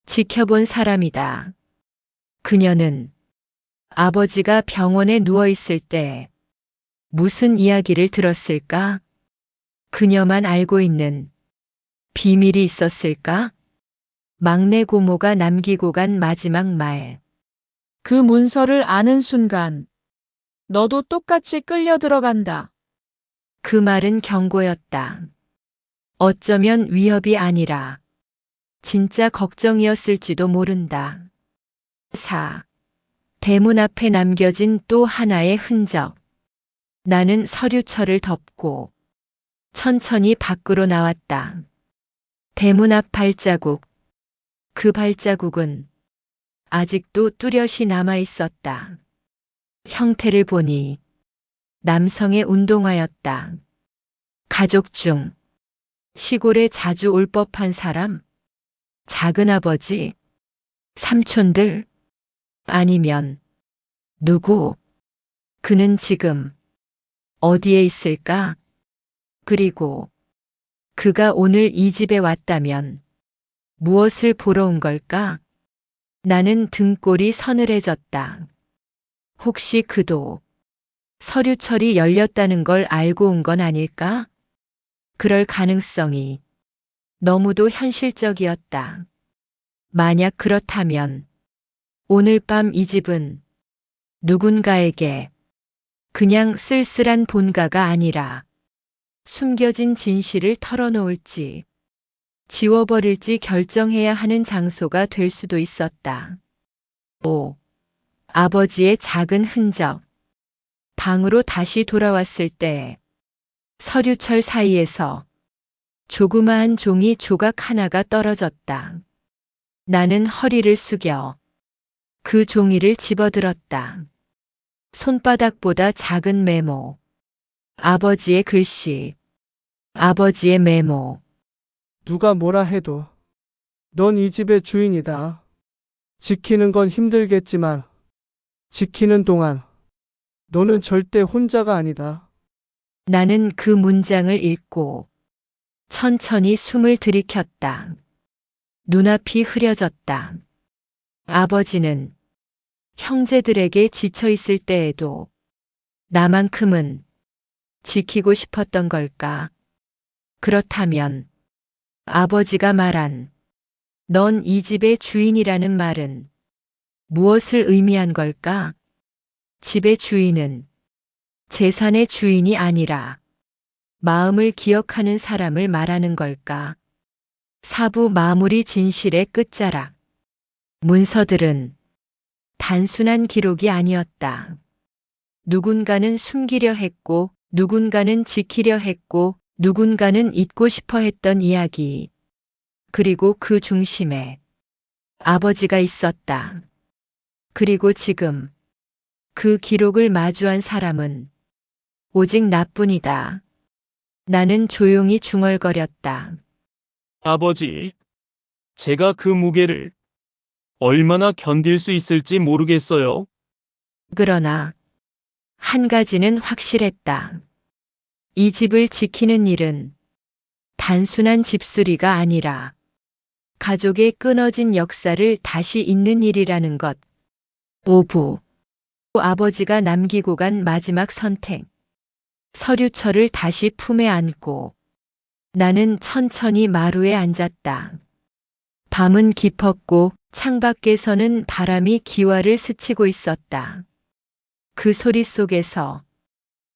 지켜본 사람이다. 그녀는 아버지가 병원에 누워 있을 때 무슨 이야기를 들었을까? 그녀만 알고 있는 비밀이 있었을까? 막내 고모가 남기고 간 마지막 말. 그 문서를 아는 순간 너도 똑같이 끌려 들어간다. 그 말은 경고였다. 어쩌면 위협이 아니라 진짜 걱정이었을지도 모른다. 4. 대문 앞에 남겨진 또 하나의 흔적. 나는 서류철을 덮고 천천히 밖으로 나왔다. 대문 앞 발자국. 그 발자국은 아직도 뚜렷이 남아 있었다. 형태를 보니 남성의 운동화였다. 가족 중 시골에 자주 올 법한 사람? 작은아버지? 삼촌들? 아니면 누구? 그는 지금 어디에 있을까? 그리고 그가 오늘 이 집에 왔다면 무엇을 보러 온 걸까? 나는 등골이 서늘해졌다. 혹시 그도 서류철이 열렸다는 걸 알고 온 건 아닐까? 그럴 가능성이 너무도 현실적이었다. 만약 그렇다면 오늘 밤 이 집은 누군가에게 그냥 쓸쓸한 본가가 아니라 숨겨진 진실을 털어놓을지 지워버릴지 결정해야 하는 장소가 될 수도 있었다. 5. 아버지의 작은 흔적. 방으로 다시 돌아왔을 때 서류철 사이에서 조그마한 종이 조각 하나가 떨어졌다. 나는 허리를 숙여 그 종이를 집어들었다. 손바닥보다 작은 메모. 아버지의 글씨. 아버지의 메모. 누가 뭐라 해도 넌 이 집의 주인이다. 지키는 건 힘들겠지만 지키는 동안 너는 절대 혼자가 아니다. 나는 그 문장을 읽고 천천히 숨을 들이켰다. 눈앞이 흐려졌다. 아버지는 형제들에게 지쳐 있을 때에도 나만큼은 지키고 싶었던 걸까? 그렇다면 아버지가 말한 넌 이 집의 주인이라는 말은 무엇을 의미한 걸까? 집의 주인은 재산의 주인이 아니라 마음을 기억하는 사람을 말하는 걸까? 사부 마무리 진실의 끝자락. 문서들은 단순한 기록이 아니었다. 누군가는 숨기려 했고, 누군가는 지키려 했고, 누군가는 잊고 싶어 했던 이야기. 그리고 그 중심에 아버지가 있었다. 그리고 지금 그 기록을 마주한 사람은 오직 나뿐이다. 나는 조용히 중얼거렸다. 아버지, 제가 그 무게를 얼마나 견딜 수 있을지 모르겠어요. 그러나 한 가지는 확실했다. 이 집을 지키는 일은 단순한 집수리가 아니라 가족의 끊어진 역사를 다시 잇는 일이라는 것. 5부. 아버지가 남기고 간 마지막 선택. 서류철을 다시 품에 안고 나는 천천히 마루에 앉았다. 밤은 깊었고 창밖에서는 바람이 기와를 스치고 있었다. 그 소리 속에서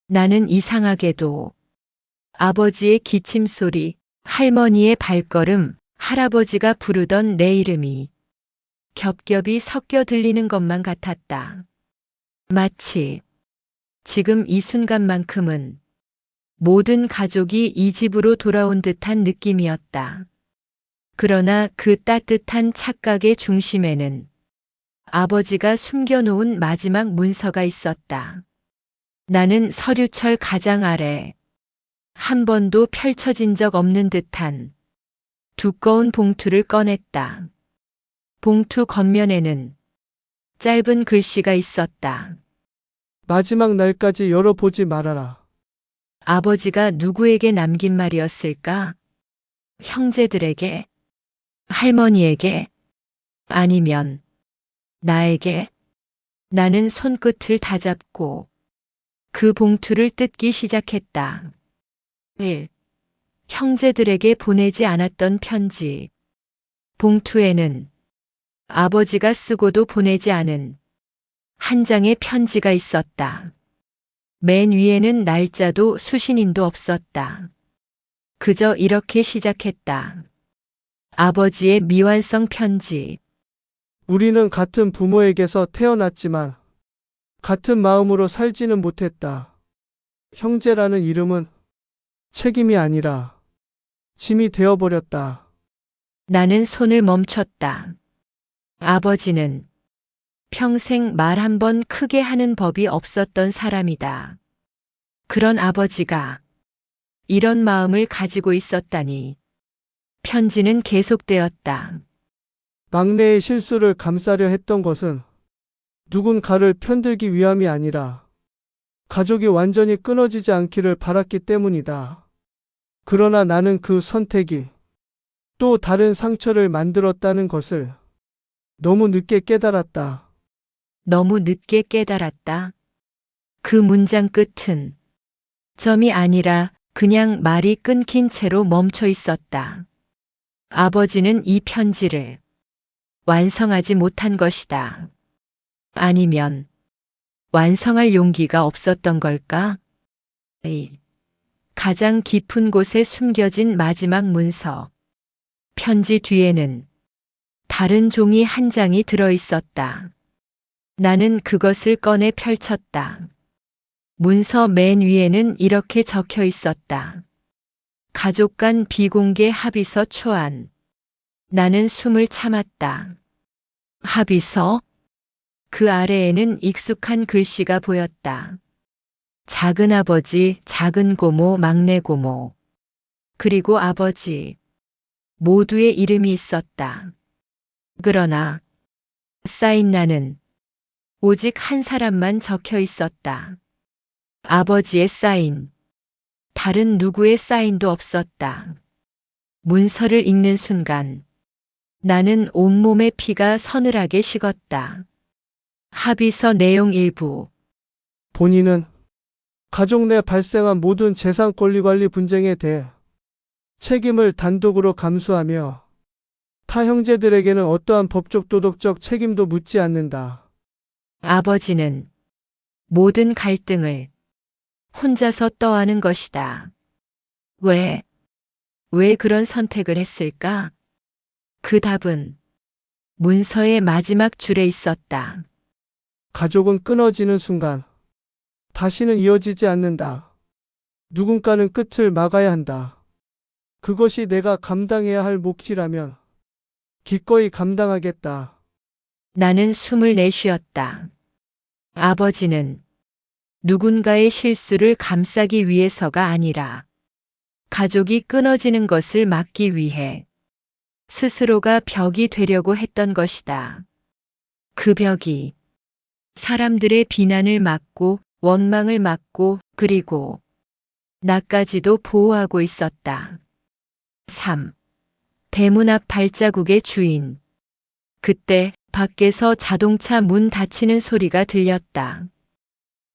나는 이상하게도 아버지의 기침 소리, 할머니의 발걸음, 할아버지가 부르던 내 이름이 겹겹이 섞여 들리는 것만 같았다. 마치 지금 이 순간만큼은 모든 가족이 이 집으로 돌아온 듯한 느낌이었다. 그러나 그 따뜻한 착각의 중심에는 아버지가 숨겨놓은 마지막 문서가 있었다. 나는 서류철 가장 아래 한 번도 펼쳐진 적 없는 듯한 두꺼운 봉투를 꺼냈다. 봉투 겉면에는 짧은 글씨가 있었다. 마지막 날까지 열어보지 말아라. 아버지가 누구에게 남긴 말이었을까? 형제들에게? 할머니에게? 아니면 나에게? 나는 손끝을 다잡고 그 봉투를 뜯기 시작했다. 1. 형제들에게 보내지 않았던 편지. 봉투에는 아버지가 쓰고도 보내지 않은 한 장의 편지가 있었다. 맨 위에는 날짜도 수신인도 없었다. 그저 이렇게 시작했다. 아버지의 미완성 편지. 우리는 같은 부모에게서 태어났지만 같은 마음으로 살지는 못했다. 형제라는 이름은 책임이 아니라 짐이 되어버렸다. 나는 손을 멈췄다. 아버지는 평생 말 한 번 크게 하는 법이 없었던 사람이다. 그런 아버지가 이런 마음을 가지고 있었다니. 편지는 계속되었다. 막내의 실수를 감싸려 했던 것은 누군가를 편들기 위함이 아니라 가족이 완전히 끊어지지 않기를 바랐기 때문이다. 그러나 나는 그 선택이 또 다른 상처를 만들었다는 것을 너무 늦게 깨달았다. 너무 늦게 깨달았다. 그 문장 끝은 점이 아니라 그냥 말이 끊긴 채로 멈춰 있었다. 아버지는 이 편지를 완성하지 못한 것이다. 아니면 완성할 용기가 없었던 걸까? 가장 깊은 곳에 숨겨진 마지막 문서. 편지 뒤에는 다른 종이 한 장이 들어 있었다. 나는 그것을 꺼내 펼쳤다. 문서 맨 위에는 이렇게 적혀 있었다. 가족 간 비공개 합의서 초안. 나는 숨을 참았다. 합의서? 그 아래에는 익숙한 글씨가 보였다. 작은 아버지, 작은 고모, 막내 고모. 그리고 아버지. 모두의 이름이 있었다. 그러나 사인 나는 오직 한 사람만 적혀 있었다. 아버지의 사인. 다른 누구의 사인도 없었다. 문서를 읽는 순간 나는 온몸의 피가 서늘하게 식었다. 합의서 내용 일부. 본인은 가족 내 발생한 모든 재산 권리 관리 분쟁에 대해 책임을 단독으로 감수하며 타 형제들에게는 어떠한 법적 도덕적 책임도 묻지 않는다. 아버지는 모든 갈등을 혼자서 떠안은 것이다. 왜 그런 선택을 했을까? 그 답은 문서의 마지막 줄에 있었다. 가족은 끊어지는 순간 다시는 이어지지 않는다. 누군가는 끝을 막아야 한다. 그것이 내가 감당해야 할 몫이라면 기꺼이 감당하겠다. 나는 숨을 내쉬었다. 아버지는 누군가의 실수를 감싸기 위해서가 아니라 가족이 끊어지는 것을 막기 위해 스스로가 벽이 되려고 했던 것이다. 그 벽이 사람들의 비난을 막고 원망을 막고 그리고 나까지도 보호하고 있었다. 3. 대문 앞 발자국의 주인. 그때 밖에서 자동차 문 닫히는 소리가 들렸다.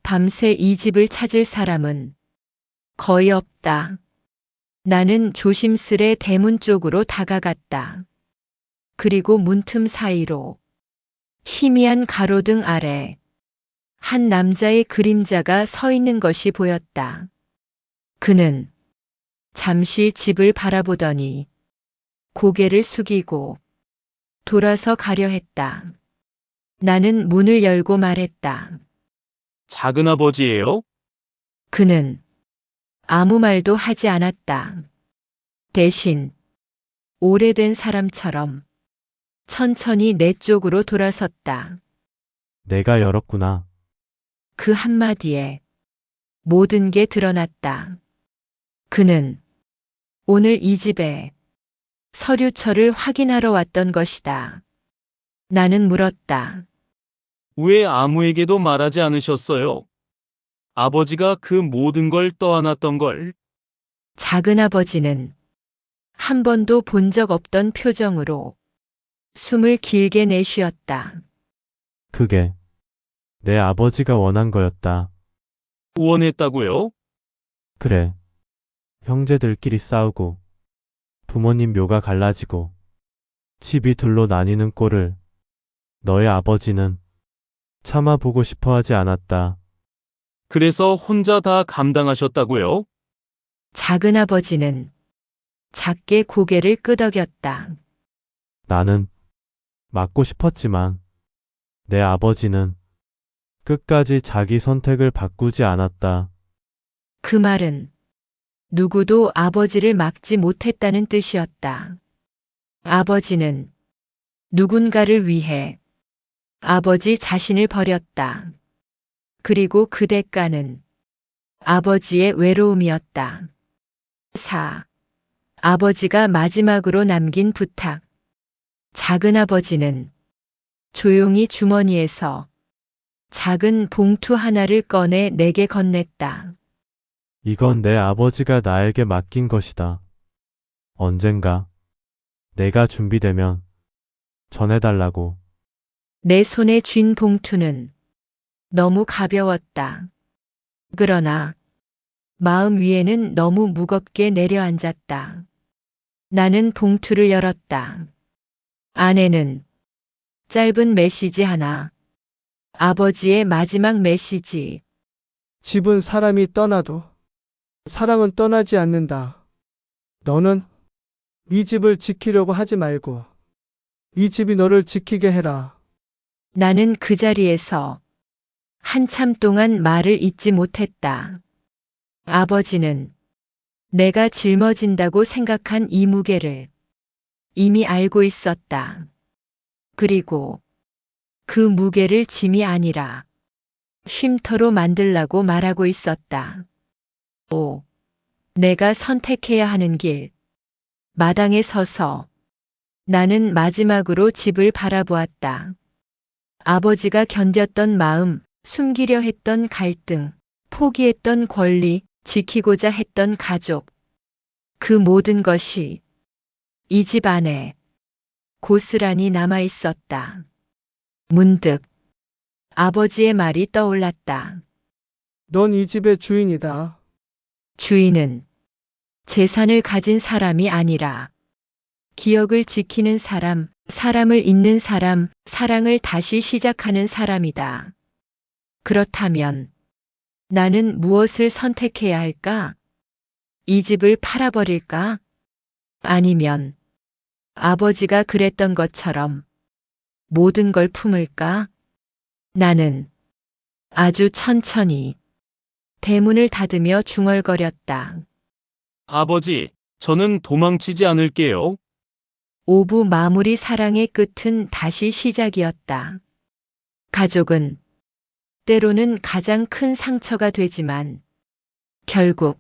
밤새 이 집을 찾을 사람은 거의 없다. 나는 조심스레 대문 쪽으로 다가갔다. 그리고 문틈 사이로 희미한 가로등 아래 한 남자의 그림자가 서 있는 것이 보였다. 그는 잠시 집을 바라보더니 고개를 숙이고 돌아서 가려 했다. 나는 문을 열고 말했다. 작은 아버지예요? 그는 아무 말도 하지 않았다. 대신 오래된 사람처럼 천천히 내 쪽으로 돌아섰다. 내가 열었구나. 그 한마디에 모든 게 드러났다. 그는 오늘 이 집에 서류처를 확인하러 왔던 것이다. 나는 물었다. 왜 아무에게도 말하지 않으셨어요? 아버지가 그 모든 걸 떠안았던 걸. 작은 아버지는 한 번도 본 적 없던 표정으로 숨을 길게 내쉬었다. 그게 내 아버지가 원한 거였다. 원했다고요? 그래. 형제들끼리 싸우고 부모님 묘가 갈라지고 집이 둘로 나뉘는 꼴을 너의 아버지는 참아보고 싶어 하지 않았다. 그래서 혼자 다 감당하셨다고요? 작은 아버지는 작게 고개를 끄덕였다. 나는 맞고 싶었지만 내 아버지는 끝까지 자기 선택을 바꾸지 않았다. 그 말은 누구도 아버지를 막지 못했다는 뜻이었다. 아버지는 누군가를 위해 아버지 자신을 버렸다. 그리고 그 대가는 아버지의 외로움이었다. 4. 아버지가 마지막으로 남긴 부탁. 작은아버지는 조용히 주머니에서 작은 봉투 하나를 꺼내 내게 건넸다. 이건 내 아버지가 나에게 맡긴 것이다. 언젠가 내가 준비되면 전해달라고. 내 손에 쥔 봉투는 너무 가벼웠다. 그러나 마음 위에는 너무 무겁게 내려앉았다. 나는 봉투를 열었다. 안에는 짧은 메시지 하나. 아버지의 마지막 메시지. 집은 사람이 떠나도 사랑은 떠나지 않는다. 너는 이 집을 지키려고 하지 말고 이 집이 너를 지키게 해라. 나는 그 자리에서 한참 동안 말을 잇지 못했다. 아버지는 내가 짊어진다고 생각한 이 무게를 이미 알고 있었다. 그리고 그 무게를 짐이 아니라 쉼터로 만들라고 말하고 있었다. 내가 선택해야 하는 길. 마당에 서서 나는 마지막으로 집을 바라보았다. 아버지가 견뎠던 마음, 숨기려 했던 갈등, 포기했던 권리, 지키고자 했던 가족. 그 모든 것이 이 집 안에 고스란히 남아 있었다. 문득 아버지의 말이 떠올랐다. 넌 이 집의 주인이다. 주인은 재산을 가진 사람이 아니라 기억을 지키는 사람, 사람을 잇는 사람, 사랑을 다시 시작하는 사람이다. 그렇다면 나는 무엇을 선택해야 할까? 이 집을 팔아버릴까? 아니면 아버지가 그랬던 것처럼 모든 걸 품을까? 나는 아주 천천히 대문을 닫으며 중얼거렸다. 아버지, 저는 도망치지 않을게요. 오부 마무리 사랑의 끝은 다시 시작이었다. 가족은 때로는 가장 큰 상처가 되지만 결국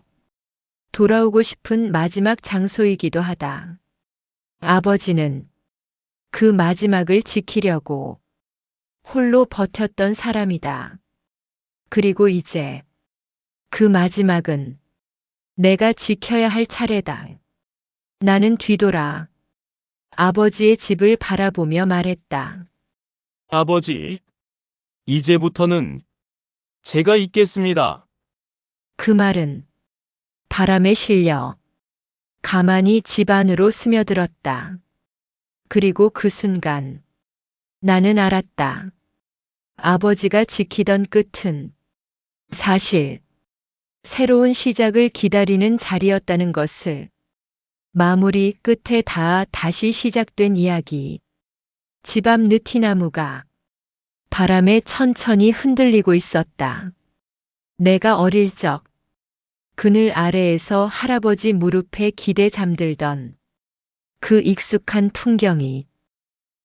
돌아오고 싶은 마지막 장소이기도 하다. 아버지는 그 마지막을 지키려고 홀로 버텼던 사람이다. 그리고 이제 그 마지막은 내가 지켜야 할 차례다. 나는 뒤돌아 아버지의 집을 바라보며 말했다. 아버지, 이제부터는 제가 있겠습니다. 그 말은 바람에 실려 가만히 집 안으로 스며들었다. 그리고 그 순간 나는 알았다. 아버지가 지키던 끝은 사실 새로운 시작을 기다리는 자리였다는 것을. 마무리 끝에 닿아 다시 시작된 이야기. 집 앞 느티나무가 바람에 천천히 흔들리고 있었다. 내가 어릴 적 그늘 아래에서 할아버지 무릎에 기대 잠들던 그 익숙한 풍경이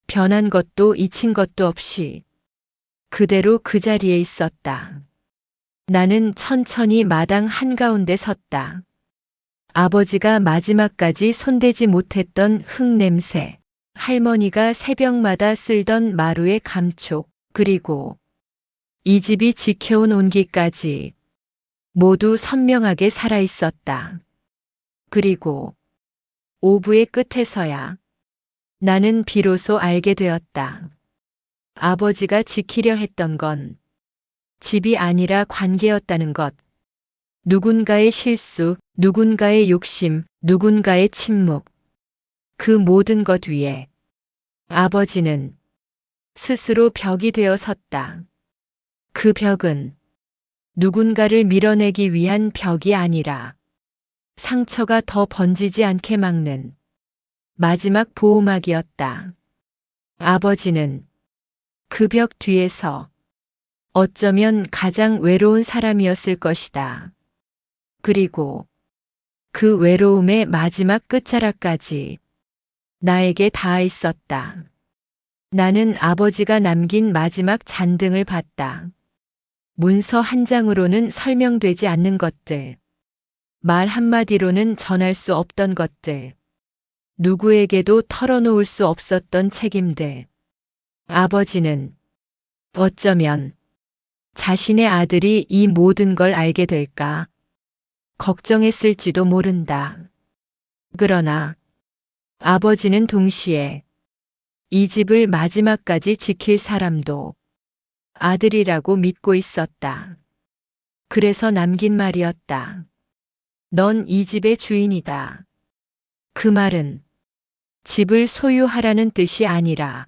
변한 것도 잊힌 것도 없이 그대로 그 자리에 있었다. 나는 천천히 마당 한가운데 섰다. 아버지가 마지막까지 손대지 못했던 흙냄새, 할머니가 새벽마다 쓸던 마루의 감촉, 그리고 이 집이 지켜온 온기까지 모두 선명하게 살아있었다. 그리고 오부의 끝에서야 나는 비로소 알게 되었다. 아버지가 지키려 했던 건 집이 아니라 관계였다는 것. 누군가의 실수, 누군가의 욕심, 누군가의 침묵. 그 모든 것 위에 아버지는 스스로 벽이 되어 섰다. 그 벽은 누군가를 밀어내기 위한 벽이 아니라 상처가 더 번지지 않게 막는 마지막 보호막이었다. 아버지는 그 벽 뒤에서 어쩌면 가장 외로운 사람이었을 것이다. 그리고 그 외로움의 마지막 끝자락까지 나에게 닿아 있었다. 나는 아버지가 남긴 마지막 잔등을 봤다. 문서 한 장으로는 설명되지 않는 것들, 말 한마디로는 전할 수 없던 것들. 누구에게도 털어놓을 수 없었던 책임들. 아버지는 어쩌면 자신의 아들이 이 모든 걸 알게 될까 걱정했을지도 모른다. 그러나 아버지는 동시에 이 집을 마지막까지 지킬 사람도 아들이라고 믿고 있었다. 그래서 남긴 말이었다. 넌 이 집의 주인이다. 그 말은 집을 소유하라는 뜻이 아니라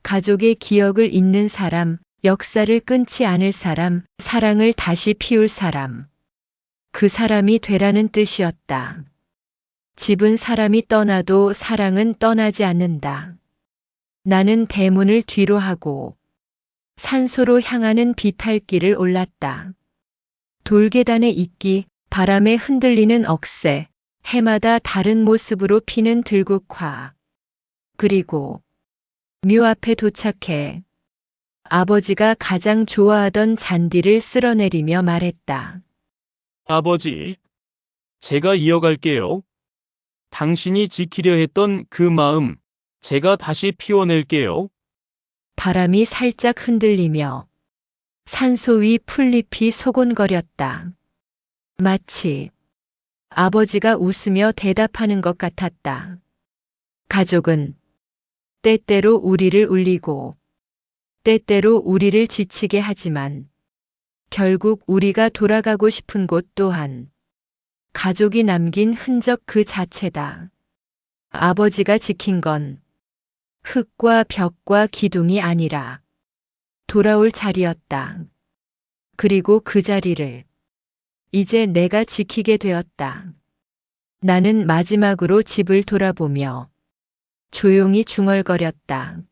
가족의 기억을 잇는 사람, 역사를 끊지 않을 사람, 사랑을 다시 피울 사람. 그 사람이 되라는 뜻이었다. 집은 사람이 떠나도 사랑은 떠나지 않는다. 나는 대문을 뒤로 하고 산소로 향하는 비탈길을 올랐다. 돌계단의 이끼, 바람에 흔들리는 억새, 해마다 다른 모습으로 피는 들국화. 그리고 묘 앞에 도착해 아버지가 가장 좋아하던 잔디를 쓸어내리며 말했다. 아버지, 제가 이어갈게요. 당신이 지키려 했던 그 마음, 제가 다시 피워낼게요. 바람이 살짝 흔들리며 산소 위 풀잎이 소곤거렸다. 마치 아버지가 웃으며 대답하는 것 같았다. 가족은 때때로 우리를 울리고 때때로 우리를 지치게 하지만 결국 우리가 돌아가고 싶은 곳 또한 가족이 남긴 흔적 그 자체다. 아버지가 지킨 건 흙과 벽과 기둥이 아니라 돌아올 자리였다. 그리고 그 자리를 이제 내가 지키게 되었다. 나는 마지막으로 집을 돌아보며 조용히 중얼거렸다.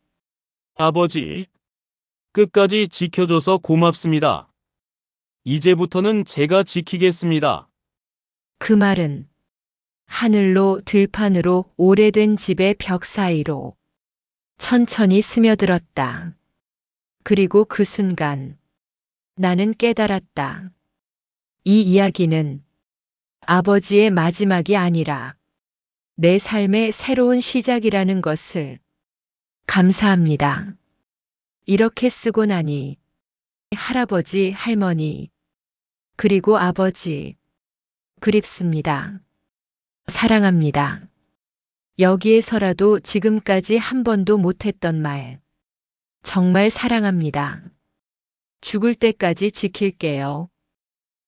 아버지, 끝까지 지켜줘서 고맙습니다. 이제부터는 제가 지키겠습니다. 그 말은 하늘로 들판으로 오래된 집의 벽 사이로 천천히 스며들었다. 그리고 그 순간 나는 깨달았다. 이 이야기는 아버지의 마지막이 아니라 내 삶의 새로운 시작이라는 것을. 감사합니다. 이렇게 쓰고 나니 할아버지, 할머니, 그리고 아버지, 그립습니다. 사랑합니다. 여기에서라도 지금까지 한 번도 못했던 말. 정말 사랑합니다. 죽을 때까지 지킬게요.